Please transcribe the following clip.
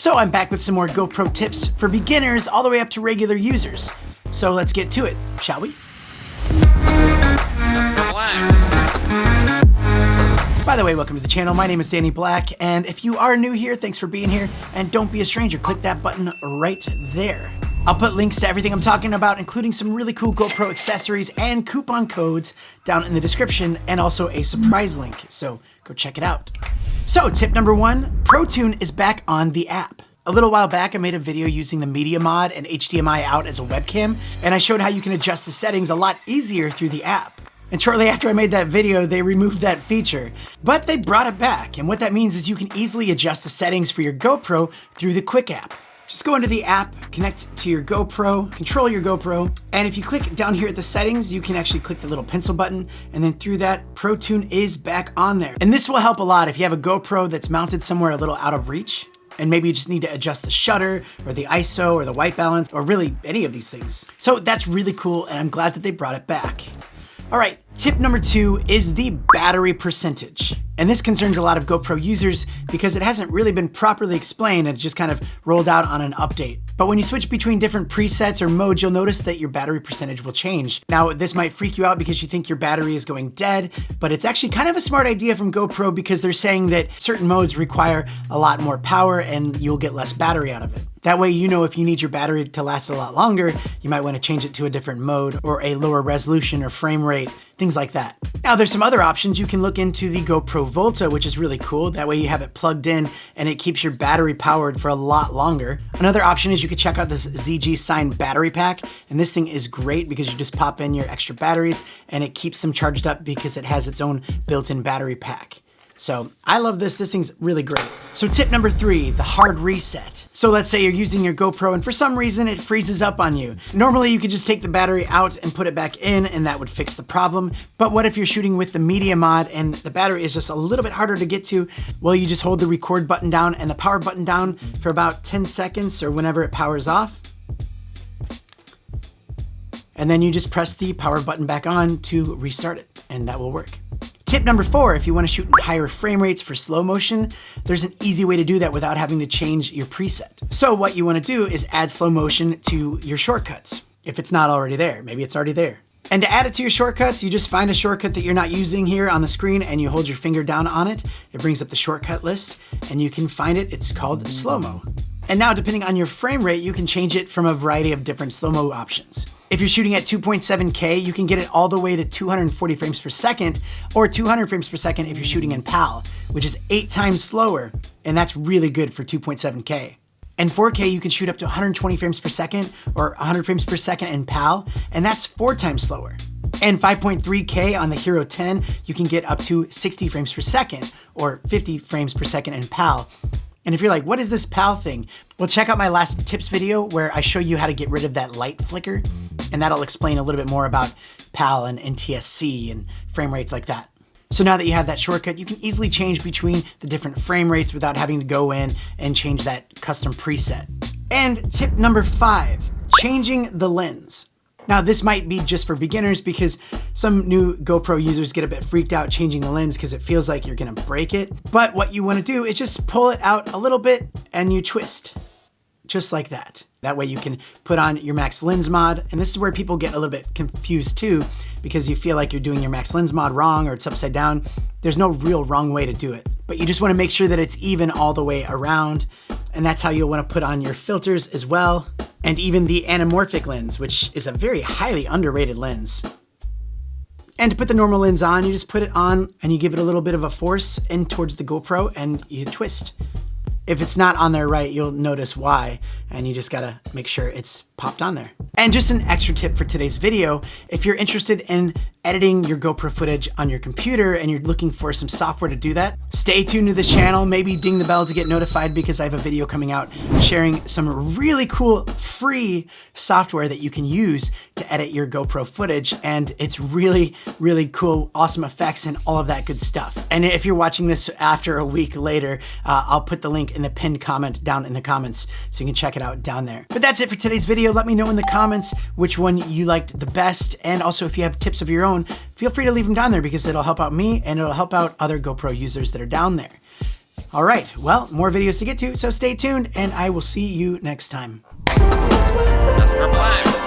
So I'm back with some more GoPro tips for beginners all the way up to regular users. So let's get to it, shall we? By the way, welcome to the channel. My name is Danny Black, and if you are new here, thanks for being here, and don't be a stranger. Click that button right there. I'll put links to everything I'm talking about, including some really cool GoPro accessories and coupon codes down in the description, and also a surprise link, so go check it out. So tip number one, Protune is back on the app. A little while back, I made a video using the media mod and HDMI out as a webcam, and I showed how you can adjust the settings a lot easier through the app. And shortly after I made that video, they removed that feature, but they brought it back. And what that means is you can easily adjust the settings for your GoPro through the Quick app. Just go into the app, connect to your GoPro, control your GoPro, and if you click down here at the settings, you can actually click the little pencil button, and then through that, Protune is back on there. And this will help a lot if you have a GoPro that's mounted somewhere a little out of reach, and maybe you just need to adjust the shutter, or the ISO, or the white balance, or really any of these things. So that's really cool, and I'm glad that they brought it back. All right, tip number two is the battery percentage. And this concerns a lot of GoPro users because it hasn't really been properly explained and it just kind of rolled out on an update. But when you switch between different presets or modes, you'll notice that your battery percentage will change. Now, this might freak you out because you think your battery is going dead, but it's actually kind of a smart idea from GoPro because they're saying that certain modes require a lot more power and you'll get less battery out of it. That way, you know if you need your battery to last a lot longer, you might want to change it to a different mode or a lower resolution or frame rate, things like that. Now, there's some other options. You can look into the GoPro Volta, which is really cool. That way you have it plugged in and it keeps your battery powered for a lot longer. Another option is you could check out this ZG Sign battery pack. And this thing is great because you just pop in your extra batteries and it keeps them charged up because it has its own built-in battery pack. So I love this. This thing's really great. So tip number three, the hard reset. So let's say you're using your GoPro and for some reason it freezes up on you. Normally you could just take the battery out and put it back in and that would fix the problem. But what if you're shooting with the media mod and the battery is just a little bit harder to get to? Well, you just hold the record button down and the power button down for about 10 seconds or whenever it powers off. And then you just press the power button back on to restart it and that will work. Tip number four, if you want to shoot in higher frame rates for slow motion, there's an easy way to do that without having to change your preset. So what you want to do is add slow motion to your shortcuts. If it's not already there, maybe it's already there. And to add it to your shortcuts, you just find a shortcut that you're not using here on the screen and you hold your finger down on it. It brings up the shortcut list and you can find it. It's called Slo-Mo. And now depending on your frame rate, you can change it from a variety of different slow-mo options. If you're shooting at 2.7K, you can get it all the way to 240 frames per second or 200 frames per second if you're shooting in PAL, which is 8 times slower, and that's really good for 2.7K. And 4K, you can shoot up to 120 frames per second or 100 frames per second in PAL, and that's 4 times slower. And 5.3K on the Hero 10, you can get up to 60 frames per second or 50 frames per second in PAL. And if you're like, what is this PAL thing? Well, check out my last tips video where I show you how to get rid of that light flicker. And that'll explain a little bit more about PAL and NTSC and frame rates like that. So now that you have that shortcut, you can easily change between the different frame rates without having to go in and change that custom preset. And tip number five, changing the lens. Now this might be just for beginners because some new GoPro users get a bit freaked out changing the lens because it feels like you're gonna break it. But what you wanna do is just pull it out a little bit and you twist, just like that. That way you can put on your max lens mod. And this is where people get a little bit confused too, because you feel like you're doing your max lens mod wrong or it's upside down. There's no real wrong way to do it, but you just wanna make sure that it's even all the way around. And that's how you'll wanna put on your filters as well. And even the anamorphic lens, which is a very highly underrated lens. And to put the normal lens on, you just put it on and you give it a little bit of a force in towards the GoPro and you twist. If it's not on there right, you'll notice why, and you just gotta make sure it's popped on there. And just an extra tip for today's video, if you're interested in editing your GoPro footage on your computer and you're looking for some software to do that, stay tuned to this channel, maybe ding the bell to get notified because I have a video coming out sharing some really cool free software that you can use to edit your GoPro footage. And it's really, really cool, awesome effects and all of that good stuff. And if you're watching this after a week later, I'll put the link in the pinned comment down in the comments so you can check it out down there. But that's it for today's video. Let me know in the comments which one you liked the best. And also if you have tips of your own, feel free to leave them down there because it'll help out me and it'll help out other GoPro users that are down there. All right, well, more videos to get to, so stay tuned and I will see you next time. That's our plan.